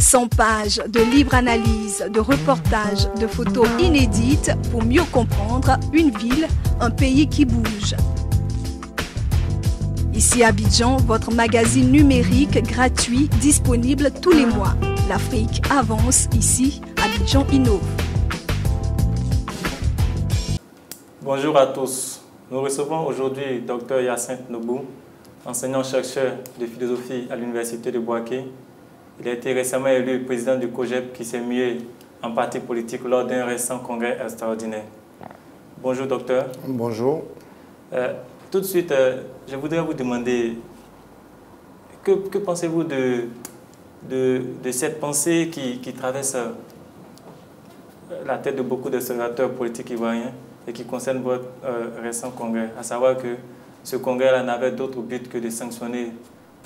100 pages de libre analyse, de reportages, de photos inédites pour mieux comprendre une ville, un pays qui bouge. Ici à Abidjan, votre magazine numérique gratuit disponible tous les mois. L'Afrique avance ici, Abidjan innove. Bonjour à tous. Nous recevons aujourd'hui Dr Hyacinthe Nobu, enseignant-chercheur de philosophie à l'Université de Bouaké. Il a été récemment élu président du COJEP qui s'est mué en parti politique lors d'un récent congrès extraordinaire. Bonjour docteur. Bonjour. Tout de suite, je voudrais vous demander, que pensez-vous de cette pensée qui traverse la tête de beaucoup d'observateurs politiques ivoiriens et qui concerne votre récent congrès, à savoir que ce congrès-là n'avait d'autre but que de sanctionner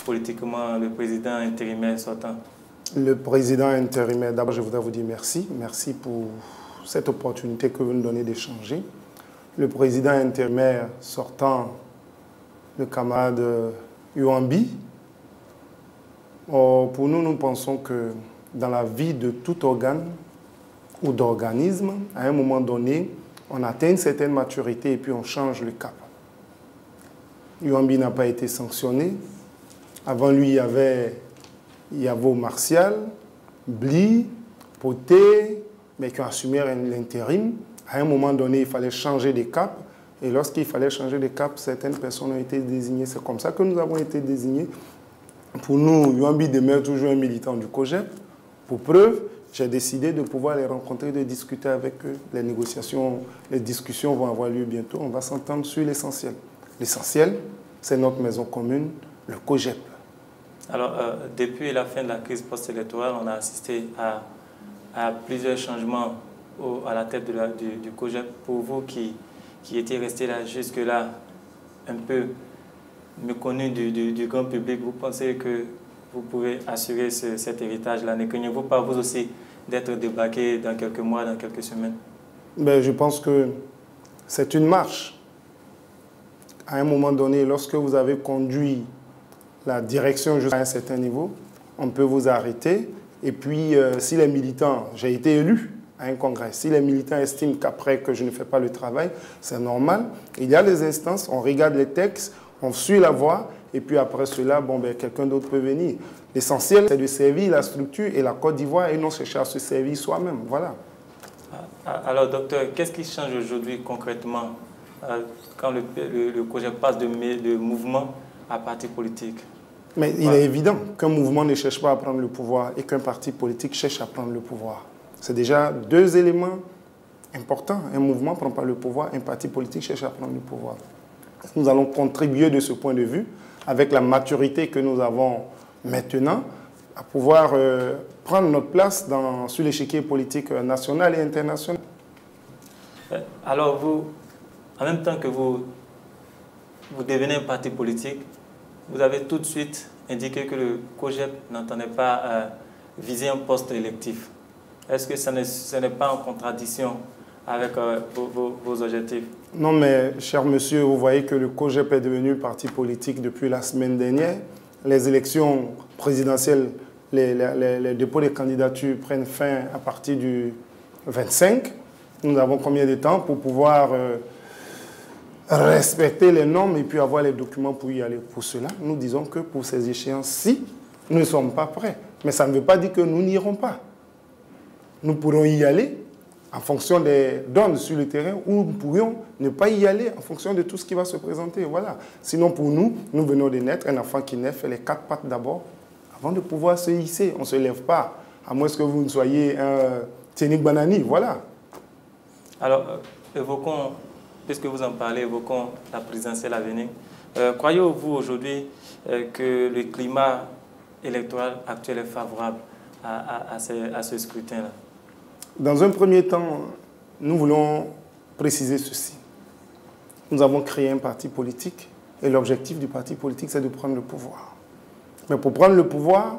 politiquement le président intérimaire sortant? Le président intérimaire, d'abord je voudrais vous dire merci. Merci pour cette opportunité que vous nous donnez d'échanger. Le président intérimaire sortant, le camarade Youambi, pour nous, nous pensons que dans la vie de tout organe ou d'organisme, à un moment donné, on atteint une certaine maturité et puis on change le cap. Youambi n'a pas été sanctionné. Avant lui, il y avait Yavo Martial, Bli, Poté, mais qui ont assumé l'intérim. À un moment donné, il fallait changer de cap. Et lorsqu'il fallait changer de cap, certaines personnes ont été désignées. C'est comme ça que nous avons été désignés. Pour nous, Youambi demeure toujours un militant du COJEP. Pour preuve, j'ai décidé de pouvoir les rencontrer, de discuter avec eux. Les négociations, les discussions vont avoir lieu bientôt. On va s'entendre sur l'essentiel. L'essentiel, c'est notre maison commune, le COJEP. Alors, depuis la fin de la crise post-électorale, on a assisté à plusieurs changements à la tête du COJEP. Pour vous qui étiez resté là jusque-là, un peu méconnu du grand public, vous pensez que vous pouvez assurer cet héritage-là? Ne craignez-vous pas, vous aussi, d'être débarqué dans quelques mois, dans quelques semaines? Ben, je pense que c'est une marche. À un moment donné, lorsque vous avez conduit la direction jusqu'à un certain niveau, on peut vous arrêter. Et puis, si les militants, j'ai été élu à un congrès, si les militants estiment qu'après que je ne fais pas le travail, c'est normal. Il y a des instances, on regarde les textes, on suit la voie, et puis après cela, bon, ben, quelqu'un d'autre peut venir. L'essentiel, c'est de servir la structure et la Côte d'Ivoire et non chercher à se servir soi-même. Voilà. Alors, docteur, qu'est-ce qui change aujourd'hui concrètement quand le COJEP passe de mouvement à parti politique? Mais il est évident qu'un mouvement ne cherche pas à prendre le pouvoir et qu'un parti politique cherche à prendre le pouvoir. C'est déjà deux éléments importants. Un mouvement ne prend pas le pouvoir, un parti politique cherche à prendre le pouvoir. Nous allons contribuer de ce point de vue, avec la maturité que nous avons maintenant, à pouvoir prendre notre place sur l'échiquier politique national et international. Alors vous, en même temps que vous devenez un parti politique, vous avez tout de suite indiqué que le COJEP n'entendait pas viser un poste électif. Est-ce que ce n'est pas en contradiction avec vos objectifs? Non, mais cher monsieur, vous voyez que le COJEP est devenu parti politique depuis la semaine dernière. Les élections présidentielles, les dépôts des candidatures prennent fin à partir du 25. Nous avons combien de temps pour pouvoir respecter les normes et puis avoir les documents pour y aller? Pour cela, nous disons que pour ces échéances-ci, nous ne sommes pas prêts. Mais ça ne veut pas dire que nous n'irons pas. Nous pourrons y aller en fonction des donnes sur le terrain ou nous pourrions ne pas y aller en fonction de tout ce qui va se présenter. Voilà. Sinon, pour nous, nous venons de naître. Un enfant qui naît fait les 4 pattes d'abord avant de pouvoir se hisser. On ne se lève pas, à moins que vous ne soyez un Tchénik Banani. Voilà. Alors, évoquons, puisque vous en parlez, évoquons la présidentielle à venir. Croyez-vous aujourd'hui que le climat électoral actuel est favorable à ce scrutin-là? Dans un premier temps, nous voulons préciser ceci. Nous avons créé un parti politique et l'objectif du parti politique, c'est de prendre le pouvoir. Mais pour prendre le pouvoir,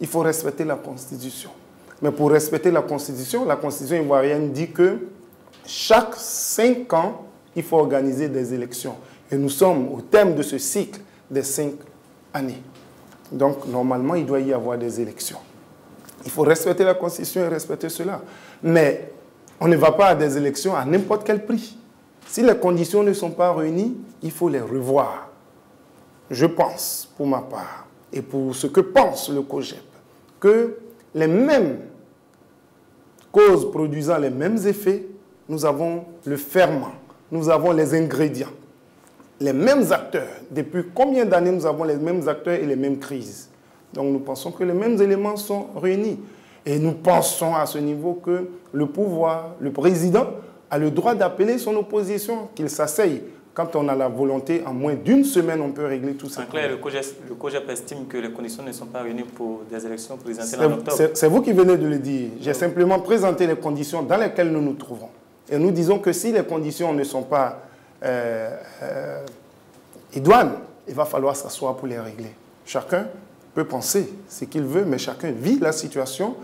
il faut respecter la Constitution. Mais pour respecter la Constitution ivoirienne dit que chaque 5 ans, il faut organiser des élections. Et nous sommes au terme de ce cycle des 5 années. Donc, normalement, il doit y avoir des élections. Il faut respecter la Constitution et respecter cela. Mais on ne va pas à des élections à n'importe quel prix. Si les conditions ne sont pas réunies, il faut les revoir. Je pense, pour ma part, et pour ce que pense le COJEP, que les mêmes causes produisant les mêmes effets, nous avons le ferment, nous avons les ingrédients. Les mêmes acteurs. Depuis combien d'années nous avons les mêmes acteurs et les mêmes crises? Donc nous pensons que les mêmes éléments sont réunis. Et nous pensons à ce niveau que le pouvoir, le président, a le droit d'appeler son opposition, qu'il s'asseye. Quand on a la volonté, en moins d'une semaine, on peut régler tout ça. En clair, le COJEP estime que les conditions ne sont pas réunies pour des élections présidentielles en octobre. C'est vous qui venez de le dire. J'ai simplement présenté les conditions dans lesquelles nous nous trouvons. Et nous disons que si les conditions ne sont pas idoines, il va falloir s'asseoir pour les régler. Chacun peut penser ce qu'il veut, mais chacun vit la situation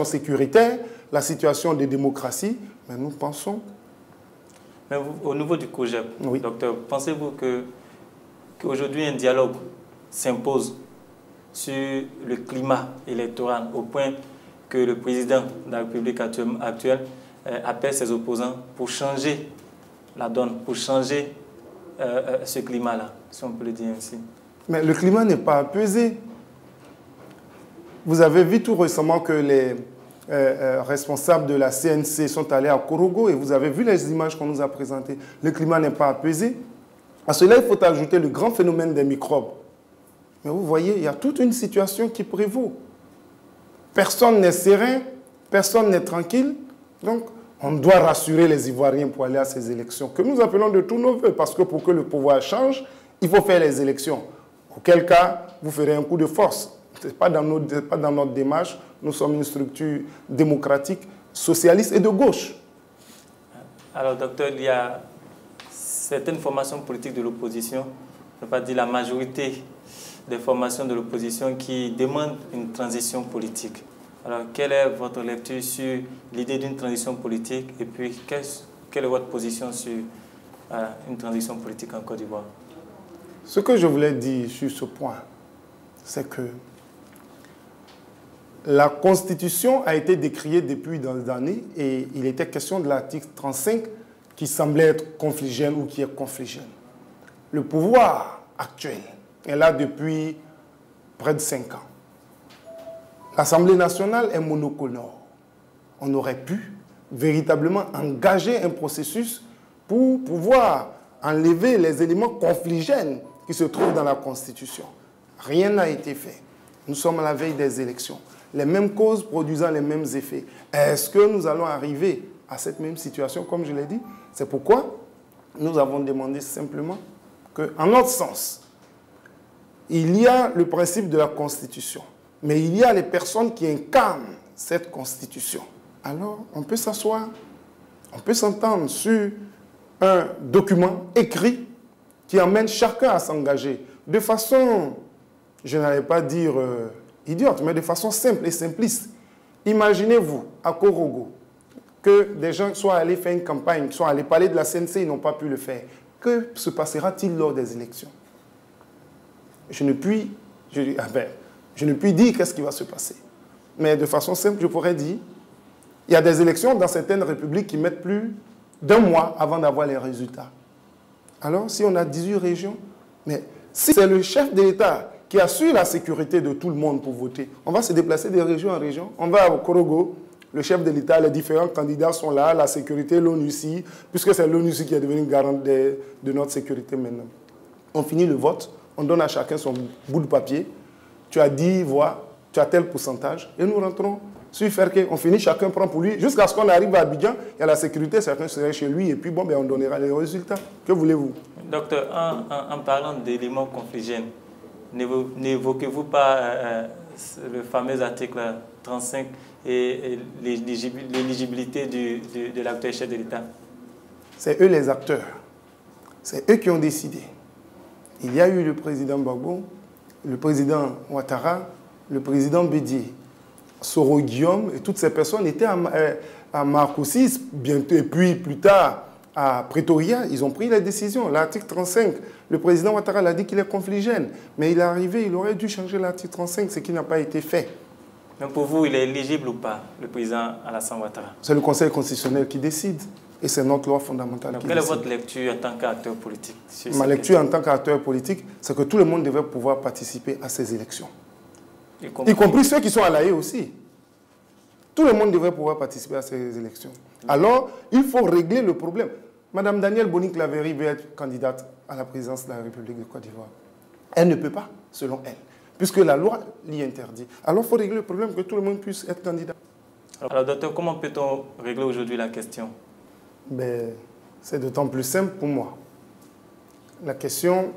sécuritaire, la situation de démocratie. Mais nous pensons... Mais vous, au niveau du COJEP, oui. Docteur, pensez-vous qu'aujourd'hui un dialogue s'impose sur le climat électoral au point que le président de la République actuelle appelle ses opposants pour changer la donne, pour changer ce climat-là, si on peut le dire ainsi? Mais le climat n'est pas apaisé. Vous avez vu tout récemment que les responsables de la CNC sont allés à Korogo et vous avez vu les images qu'on nous a présentées. Le climat n'est pas apaisé. À cela, il faut ajouter le grand phénomène des microbes. Mais vous voyez, il y a toute une situation qui prévaut. Personne n'est serein, personne n'est tranquille. Donc, on doit rassurer les Ivoiriens pour aller à ces élections, que nous appelons de tous nos voeux, parce que pour que le pouvoir change, il faut faire les élections. Auquel cas, vous ferez un coup de force. Ce n'est pas dans notre démarche. Nous sommes une structure démocratique, socialiste et de gauche. Alors, docteur, il y a certaines formations politiques de l'opposition, je ne veux pas dire la majorité des formations de l'opposition qui demandent une transition politique. Alors, quelle est votre lecture sur l'idée d'une transition politique et puis quelle est votre position sur une transition politique en Côte d'Ivoire? Ce que je voulais dire sur ce point, c'est que la Constitution a été décriée depuis des années et il était question de l'article 35 qui semblait être confligène ou qui est confligène. Le pouvoir actuel est là depuis près de 5 ans. L'Assemblée nationale est monocolore. On aurait pu véritablement engager un processus pour pouvoir enlever les éléments confligènes qui se trouvent dans la Constitution. Rien n'a été fait. Nous sommes à la veille des élections. Les mêmes causes produisant les mêmes effets. Est-ce que nous allons arriver à cette même situation, comme je l'ai dit? C'est pourquoi nous avons demandé simplement qu'en notre sens, il y a le principe de la Constitution, mais il y a les personnes qui incarnent cette Constitution. Alors, on peut s'asseoir, on peut s'entendre sur un document écrit qui emmène chacun à s'engager de façon, je n'allais pas dire idiote, mais de façon simple et simpliste. Imaginez-vous, à Korogo, que des gens soient allés faire une campagne, soient allés parler de la CNC, ils n'ont pas pu le faire. Que se passera-t-il lors des élections? Je ne puis dire qu'est-ce qui va se passer. Mais de façon simple, je pourrais dire, il y a des élections dans certaines républiques qui mettent plus d'1 mois avant d'avoir les résultats. Alors, si on a 18 régions, mais si c'est le chef de l'État qui assure la sécurité de tout le monde pour voter, on va se déplacer de région en région. On va au Korogo, le chef de l'État, les différents candidats sont là, la sécurité, l'ONUCI, puisque c'est l'ONUCI qui est devenu garant de notre sécurité maintenant. On finit le vote, on donne à chacun son bout de papier. Tu as 10 voix, tu as tel pourcentage, et nous rentrons sur Ferke. On finit, chacun prend pour lui, jusqu'à ce qu'on arrive à Abidjan, il y a la sécurité, chacun serait chez lui, et puis bon, on donnera les résultats. Que voulez-vous? Docteur, en parlant d'éléments confligènes, n'évoquez-vous pas le fameux article 35 et l'éligibilité de l'acteur chef de l'État? C'est eux les acteurs. C'est eux qui ont décidé. Il y a eu le président Gbagbo, le président Ouattara, le président Bédié, Soro Guillaume, et toutes ces personnes étaient à Marcoussis, bientôt, et puis plus tard à Pretoria, ils ont pris les décisions. L'article 35, le président Ouattara a dit qu'il est confligène, mais il est arrivé, il aurait dû changer l'article 35, ce qui n'a pas été fait. Mais pour vous, il est éligible ou pas, le président Alassane Ouattara? C'est le Conseil constitutionnel qui décide. Et c'est notre loi fondamentale qui décide. Quelle est votre lecture en tant qu'acteur politique? Ma lecture en tant qu'acteur politique, c'est que tout le monde devrait pouvoir participer à ces élections. Y compris ceux qui sont à l'AE aussi. Tout le monde devrait pouvoir participer à ces élections. Alors, il faut régler le problème. Madame Danielle Boni-Claverie veut être candidate à la présidence de la République de Côte d'Ivoire. Elle ne peut pas, selon elle, puisque la loi l'y interdit. Alors, il faut régler le problème, que tout le monde puisse être candidat. Alors, docteur, comment peut-on régler aujourd'hui la question? C'est d'autant plus simple pour moi. La question,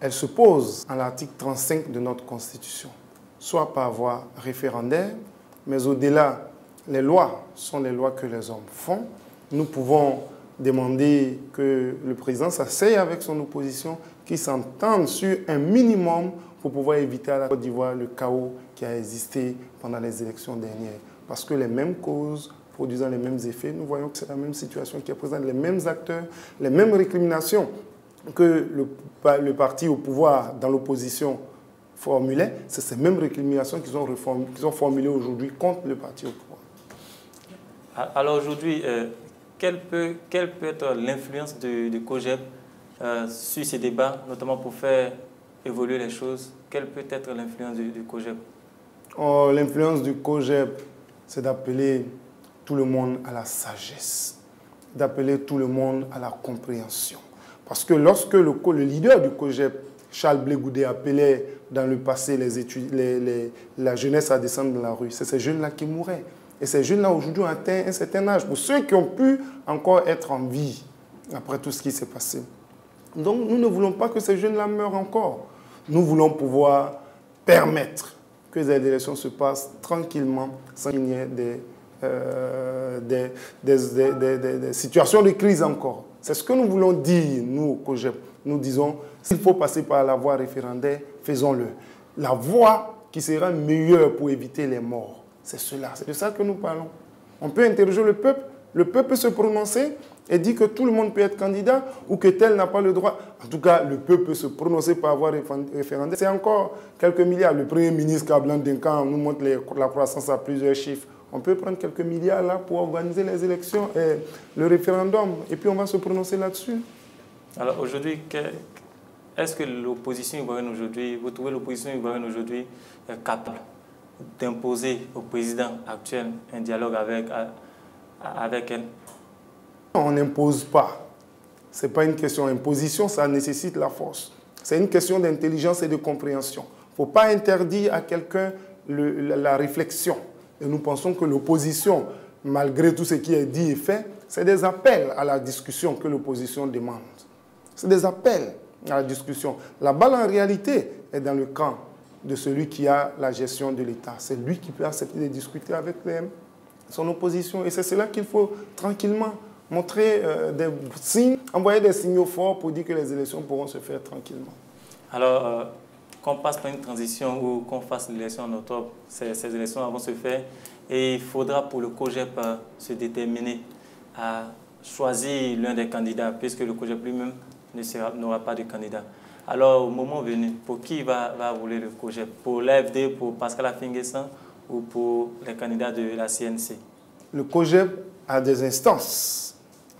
elle se pose à l'article 35 de notre Constitution, soit par voie référendaire, mais au-delà, les lois sont les lois que les hommes font. Nous pouvons demander que le président s'asseye avec son opposition, qu'ils s'entendent sur un minimum pour pouvoir éviter à la Côte d'Ivoire le chaos qui a existé pendant les élections dernières. Parce que les mêmes causes produisant les mêmes effets, nous voyons que c'est la même situation qui est présente, les mêmes acteurs, les mêmes récriminations que le parti au pouvoir dans l'opposition formulait, c'est ces mêmes récriminations qu'ils ont formulées aujourd'hui contre le parti au pouvoir. Alors aujourd'hui, quelle peut être l'influence du COJEP sur ces débats, notamment pour faire évoluer les choses? Quelle peut être l'influence du COJEP? L'influence du COJEP, c'est d'appeler tout le monde à la sagesse, d'appeler tout le monde à la compréhension. Parce que lorsque le leader du COJEP, Charles Blé Goudé, appelait dans le passé la jeunesse à descendre dans la rue, c'est ces jeunes-là qui mouraient. Et ces jeunes-là, aujourd'hui, ont atteint un certain âge. Pour ceux qui ont pu encore être en vie, après tout ce qui s'est passé. Donc, nous ne voulons pas que ces jeunes-là meurent encore. Nous voulons pouvoir permettre que les élections se passent tranquillement, sans qu'il y ait des situations de crise encore. C'est ce que nous voulons dire, nous, au COJEP. Nous disons, s'il faut passer par la voie référendaire, faisons-le. La voie qui sera meilleure pour éviter les morts, c'est cela. C'est de ça que nous parlons. On peut interroger le peuple peut se prononcer et dire que tout le monde peut être candidat ou que tel n'a pas le droit. En tout cas, le peuple peut se prononcer par voie référendaire. C'est encore quelques milliards. Le Premier ministre Kablan Denkan nous montre la croissance à plusieurs chiffres. On peut prendre quelques milliards là pour organiser les élections et le référendum. Et puis on va se prononcer là-dessus. Alors aujourd'hui, est-ce que l'opposition ivoirienne aujourd'hui, vous trouvez l'opposition ivoirienne aujourd'hui capable d'imposer au président actuel un dialogue avec elle? On n'impose pas. Ce n'est pas une question d'imposition, ça nécessite la force. C'est une question d'intelligence et de compréhension. Il ne faut pas interdire à quelqu'un la réflexion. Et nous pensons que l'opposition, malgré tout ce qui est dit et fait, c'est des appels à la discussion que l'opposition demande. C'est des appels à la discussion. La balle, en réalité, est dans le camp de celui qui a la gestion de l'État. C'est lui qui peut accepter de discuter avec son opposition. Et c'est cela qu'il faut tranquillement montrer des signes, envoyer des signaux forts pour dire que les élections pourront se faire tranquillement. Alors, qu'on passe par une transition ou qu'on fasse l'élection en octobre, ces élections vont se faire et il faudra pour le COJEP se déterminer à choisir l'un des candidats puisque le COJEP lui-même n'aura pas de candidat. Alors, au moment venu, pour qui va rouler le COJEP? Pour l'AFD, pour Pascal Affi-N'Guessan ou pour les candidats de la CNC? Le COJEP a des instances.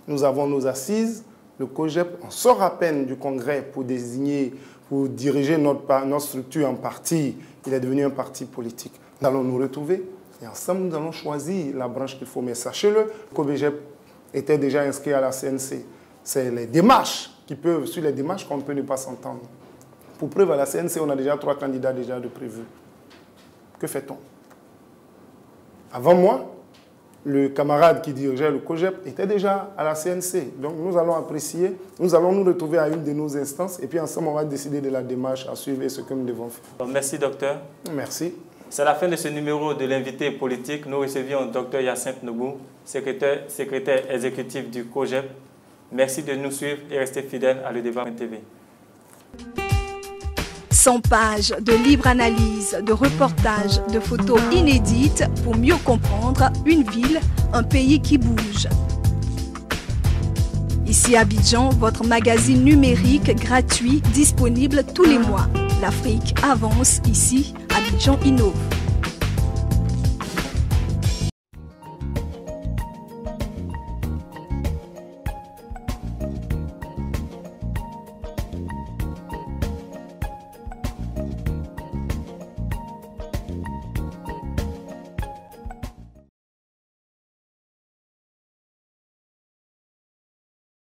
Nous avons nos assises. Le COJEP, on sort à peine du Congrès pour diriger notre structure en parti. Il est devenu un parti politique. Nous allons nous retrouver et ensemble, nous allons choisir la branche qu'il faut. Mais sachez-le, le COJEP était déjà inscrit à la CNC. C'est les démarches sur les démarches qu'on peut ne pas s'entendre. Pour preuve, à la CNC, on a déjà 3 candidats déjà de prévus. Que fait-on? Avant moi, le camarade qui dirigeait le COJEP était déjà à la CNC. Donc nous allons apprécier, nous allons nous retrouver à une de nos instances et puis ensemble on va décider de la démarche à suivre et ce que nous devons faire. Merci docteur. Merci. C'est la fin de ce numéro de l'invité politique. Nous recevions docteur Hyacinthe Noubou, secrétaire exécutif du COJEP. Merci de nous suivre et restez fidèles à Le Débat.tv. 100 pages de libre analyse, de reportages, de photos inédites pour mieux comprendre une ville, un pays qui bouge. Ici Abidjan, votre magazine numérique gratuit disponible tous les mois. L'Afrique avance ici à Abidjan Innove.